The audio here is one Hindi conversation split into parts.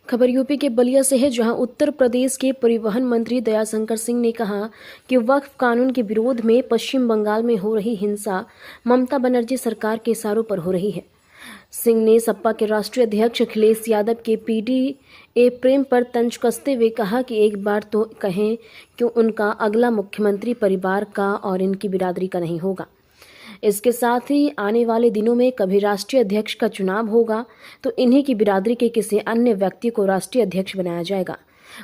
खबर यूपी के बलिया से है, जहां उत्तर प्रदेश के परिवहन मंत्री दयाशंकर सिंह ने कहा कि वक्फ कानून के विरोध में पश्चिम बंगाल में हो रही हिंसा ममता बनर्जी सरकार के इशारों पर हो रही है। सिंह ने सपा के राष्ट्रीय अध्यक्ष अखिलेश यादव के पीडीए प्रेम पर तंज कसते हुए कहा कि एक बार तो कहें कि उनका अगला मुख्यमंत्री परिवार का और इनकी बिरादरी का नहीं होगा। इसके साथ ही आने वाले दिनों में कभी राष्ट्रीय अध्यक्ष का चुनाव होगा तो इन्हीं की बिरादरी के किसी अन्य व्यक्ति को राष्ट्रीय अध्यक्ष बनाया जाएगा।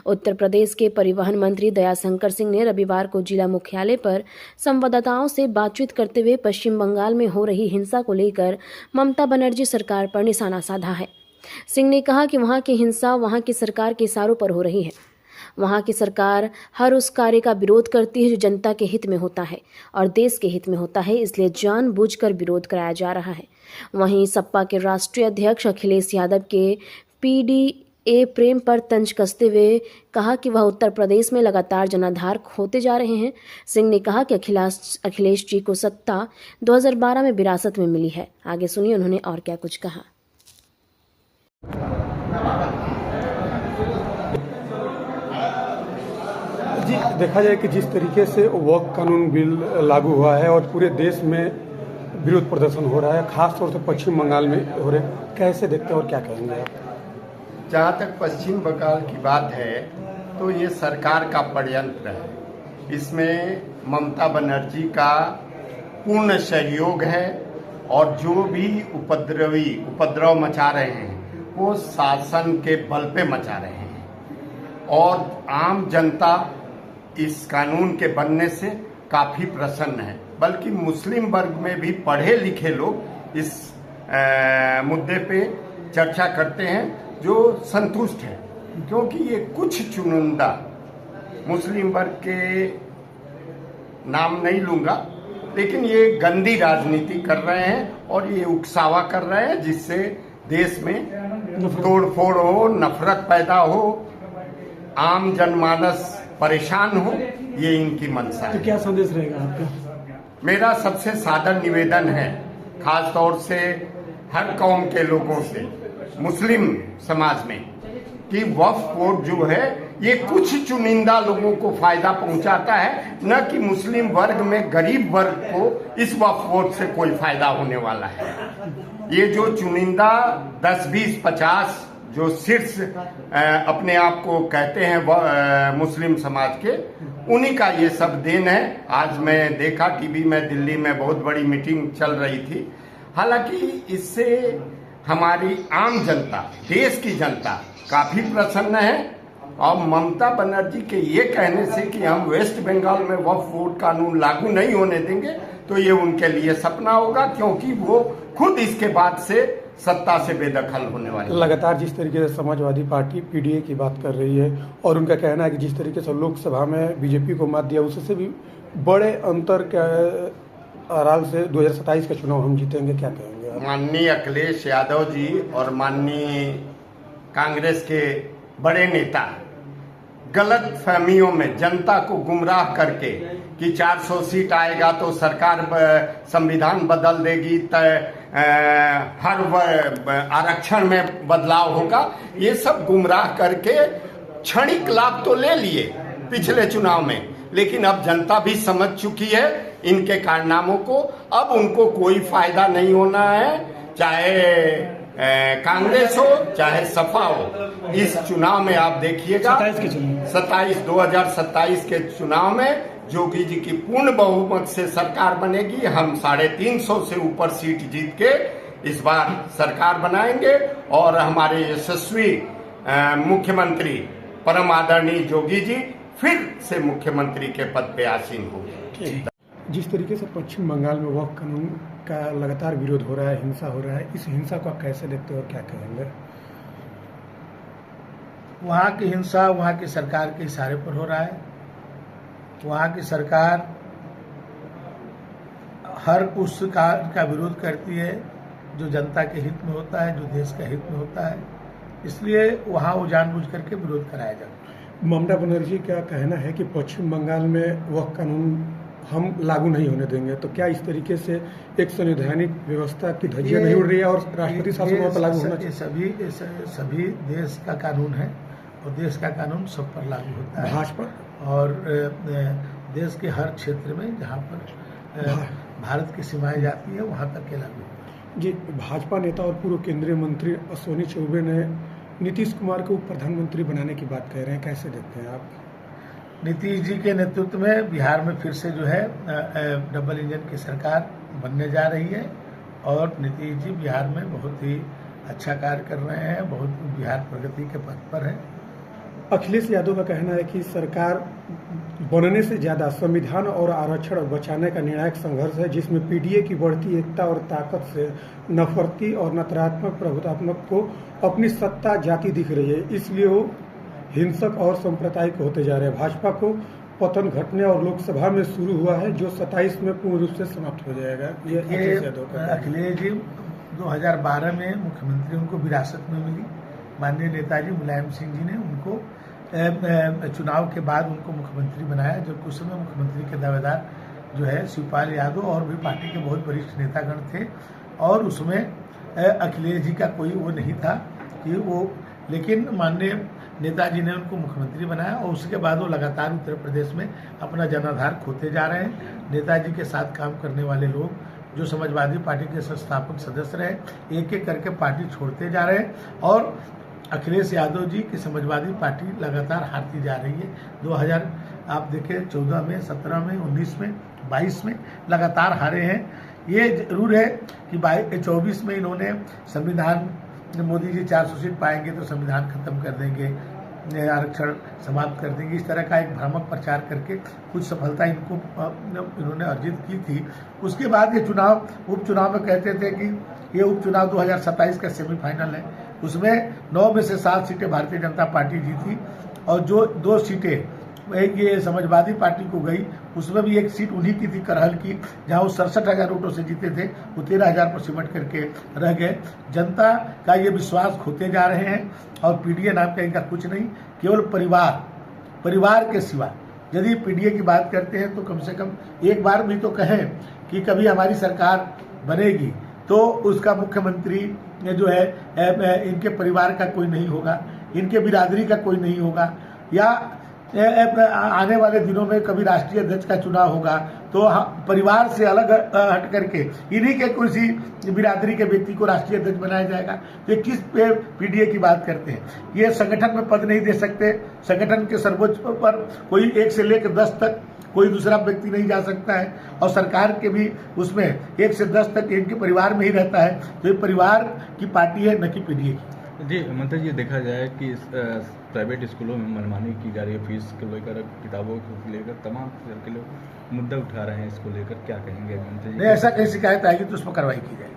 उत्तर प्रदेश के परिवहन मंत्री दयाशंकर सिंह ने रविवार को जिला मुख्यालय पर संवाददाताओं से बातचीत करते हुए पश्चिम बंगाल में हो रही हिंसा को लेकर ममता बनर्जी सरकार पर निशाना साधा है। सिंह ने कहा कि वहां की हिंसा वहां की सरकार के इशारों पर हो रही है। वहां की सरकार हर उस कार्य का विरोध करती है जो जनता के हित में होता है और देश के हित में होता है, इसलिए जानबूझकर विरोध कराया जा रहा है। वहीं सपा के राष्ट्रीय अध्यक्ष अखिलेश यादव के पीडीए प्रेम पर तंज कसते हुए कहा कि वह उत्तर प्रदेश में लगातार जनाधार होते जा रहे हैं। सिंह ने कहा कि अखिलेश जी को सत्ता 2012 में विरासत में मिली है। आगे सुनिए उन्होंने और क्या कुछ कहा। जी, देखा जाए कि जिस तरीके से वक्फ कानून बिल लागू हुआ है और पूरे देश में विरोध प्रदर्शन हो रहा है, खास तौर से पश्चिम बंगाल में हो रहे हैं, कैसे देखते हैं और क्या कहेंगे आप? जहाँ तक पश्चिम बंगाल की बात है तो ये सरकार का षड्यंत्र है। इसमें ममता बनर्जी का पूर्ण सहयोग है और जो भी उपद्रव मचा रहे हैं वो शासन के बल पे मचा रहे हैं और आम जनता इस कानून के बनने से काफी प्रसन्न है। बल्कि मुस्लिम वर्ग में भी पढ़े लिखे लोग इस मुद्दे पे चर्चा करते हैं जो संतुष्ट है, क्योंकि ये कुछ चुनिंदा मुस्लिम वर्ग के नाम नहीं लूंगा, लेकिन ये गंदी राजनीति कर रहे हैं और ये उकसावा कर रहे हैं जिससे देश में तोड़फोड़ हो, नफरत पैदा हो, आम जनमानस परेशान हो, ये इनकी मंशा है। तो क्या संदेश रहेगा आपका? मेरा सबसे सादर निवेदन है, खास तौर से हर कौम के लोगों से, मुस्लिम समाज में, कि वक्फ बोर्ड जो है ये कुछ चुनिंदा लोगों को फायदा पहुंचाता है, न कि मुस्लिम वर्ग में गरीब वर्ग को इस वक्फ बोर्ड से कोई फायदा होने वाला है। ये जो चुनिंदा 10, 20, 50 जो शीर्ष अपने आप को कहते हैं मुस्लिम समाज के, उन्हीं का ये सब देन है। आज मैं देखा टीवी में, दिल्ली में बहुत बड़ी मीटिंग चल रही थी। हालांकि इससे हमारी आम जनता, देश की जनता काफी प्रसन्न है और ममता बनर्जी के ये कहने से कि हम वेस्ट बंगाल में वक्फ बोर्ड कानून लागू नहीं होने देंगे तो ये उनके लिए सपना होगा, क्योंकि वो खुद इसके बाद से सत्ता से बेदखल होने वाली। लगातार जिस तरीके से समाजवादी पार्टी पीडीए की बात कर रही है और उनका कहना है कि जिस तरीके से लोकसभा में बीजेपी को मात दिया, उससे भी बड़े अंतर के आराल से 2027 का चुनाव हम जीतेंगे, क्या कहेंगे आप? माननीय अखिलेश यादव जी और माननीय कांग्रेस के बड़े नेता गलत फहमियों में जनता को गुमराह करके कि 400 सीट आएगा तो सरकार संविधान बदल देगी, हर आरक्षण में बदलाव होगा, ये सब गुमराह करके क्षणिक लाभ तो ले लिए पिछले चुनाव में, लेकिन अब जनता भी समझ चुकी है इनके कारनामों को। अब उनको कोई फायदा नहीं होना है, चाहे कांग्रेस हो चाहे सपा हो। इस चुनाव में आप देखिएगा 2027 के चुनाव में जोगी जी की पूर्ण बहुमत से सरकार बनेगी। हम 350 से ऊपर सीट जीत के इस बार सरकार बनाएंगे और हमारे यशस्वी मुख्यमंत्री परम आदरणीय जोगी जी फिर से मुख्यमंत्री के पद पे आसीन होंगे। जिस तरीके से पश्चिम बंगाल में वक्फ कानून का लगातार विरोध हो रहा है, हिंसा हो रहा है, इस हिंसा को आप कैसे देखते हो और क्या कहेंगे? वहाँ की हिंसा वहाँ की सरकार के इशारे पर हो रहा है। वहाँ की सरकार हर उस कार्य का विरोध करती है जो जनता के हित में होता है, जो देश के हित में होता है, इसलिए वहाँ वो जानबूझ करके विरोध कराया जाता है। ममता बनर्जी का कहना है कि पश्चिम बंगाल में वक्फ कानून हम लागू नहीं होने देंगे। तो क्या इस तरीके से एक संवैधानिक व्यवस्था की धज्जियां नहीं उड़ रही है और राष्ट्रपति शासन पर लागू होना चाहिए? ये सभी देश का कानून है और देश का कानून सब पर लागू होता है। भाजपा और देश के हर क्षेत्र में जहाँ पर भारत की सीमाएं जाती है वहाँ तक के लागू होता है। जी, भाजपा नेता और पूर्व केंद्रीय मंत्री अश्विनी चौबे ने नीतीश कुमार को उप प्रधानमंत्री बनाने की बात कह रहे हैं, कैसे देखते हैं आप? नीतीश जी के नेतृत्व में बिहार में फिर से जो है डबल इंजन की सरकार बनने जा रही है और नीतीश जी बिहार में बहुत ही अच्छा कार्य कर रहे हैं, बहुत बिहार प्रगति के पथ पर है। अखिलेश यादव का कहना है कि सरकार बनने से ज़्यादा संविधान और आरक्षण बचाने का निर्णायक संघर्ष है, जिसमें पीडीए की बढ़ती एकता और ताकत से नफरती और नकारात्मक प्रभुत्वात्मक को अपनी सत्ता जाती दिख रही है, इसलिए वो हिंसक और सांप्रदायिक होते जा रहे हैं। भाजपा को पतन घटने और लोकसभा में शुरू हुआ है जो 27 में पूर्ण रूप से समाप्त हो जाएगा। ये अखिलेश यादव का अखिलेश जी 2012 में मुख्यमंत्री उनको विरासत में मिली। माननीय नेताजी मुलायम सिंह जी ने उनको चुनाव के बाद उनको मुख्यमंत्री बनाया, जबकि उस समय मुख्यमंत्री के दावेदार जो है शिवपाल यादव और भी पार्टी के बहुत वरिष्ठ नेतागण थे और उसमें अखिलेश जी का कोई वो नहीं था कि वो, लेकिन माननीय नेताजी ने उनको मुख्यमंत्री बनाया और उसके बाद वो लगातार उत्तर प्रदेश में अपना जनाधार खोते जा रहे हैं। नेताजी के साथ काम करने वाले लोग जो समाजवादी पार्टी के संस्थापक सदस्य रहे, एक एक करके पार्टी छोड़ते जा रहे हैं और अखिलेश यादव जी की समाजवादी पार्टी लगातार हारती जा रही है। 2000 आप देखें 14 में, 17 में, 19 में, 22 में लगातार हारे हैं। ये जरूर है कि 24 में इन्होंने संविधान, मोदी जी 400 सीट पाएंगे तो संविधान खत्म कर देंगे, आरक्षण समाप्त कर देंगे, इस तरह का एक भ्रामक प्रचार करके कुछ सफलता इन्होंने अर्जित की थी। उसके बाद ये उपचुनाव में कहते थे कि ये उपचुनाव 2027 का सेमीफाइनल है, उसमें 9 में से 7 सीटें भारतीय जनता पार्टी जीती और जो 2 सीटें एक ये समाजवादी पार्टी को गई, उसमें भी एक सीट उन्हीं की थी करहल की, जहां वो 67,000 वोटों से जीते थे, वो 13,000 पर सिमट करके रह गए। जनता का ये विश्वास खोते जा रहे हैं और पीडीए नाम का इनका कुछ नहीं, केवल परिवार के सिवा यदि पीडीए की बात करते हैं तो कम से कम एक बार भी तो कहें कि कभी हमारी सरकार बनेगी तो उसका मुख्यमंत्री जो है इनके परिवार का कोई नहीं होगा, इनके बिरादरी का कोई नहीं होगा, या आने वाले दिनों में कभी राष्ट्रीय अध्यक्ष का चुनाव होगा तो परिवार से अलग हट करके इन्हीं के किसी बिरादरी के व्यक्ति को राष्ट्रीय अध्यक्ष बनाया जाएगा। तो ये किस पे पीडीए की बात करते हैं? ये संगठन में पद नहीं दे सकते, संगठन के सर्वोच्च पर कोई 1 से लेकर 10 तक कोई दूसरा व्यक्ति नहीं जा सकता है और सरकार के भी उसमें 1 से 10 तक इनके परिवार में ही रहता है। तो ये परिवार की पार्टी है, न कि पीडीए की। जी मंत्री जी, देखा जाए कि प्राइवेट स्कूलों में मनमानी की जा रही है, फीस को लेकर, किताबों को लेकर, तमाम के लोग मुद्दा उठा रहे हैं, इसको लेकर क्या कहेंगे मंत्री जी? नहीं, ऐसा कहीं शिकायत आएगी तो उस पर कार्रवाई की जाएगी।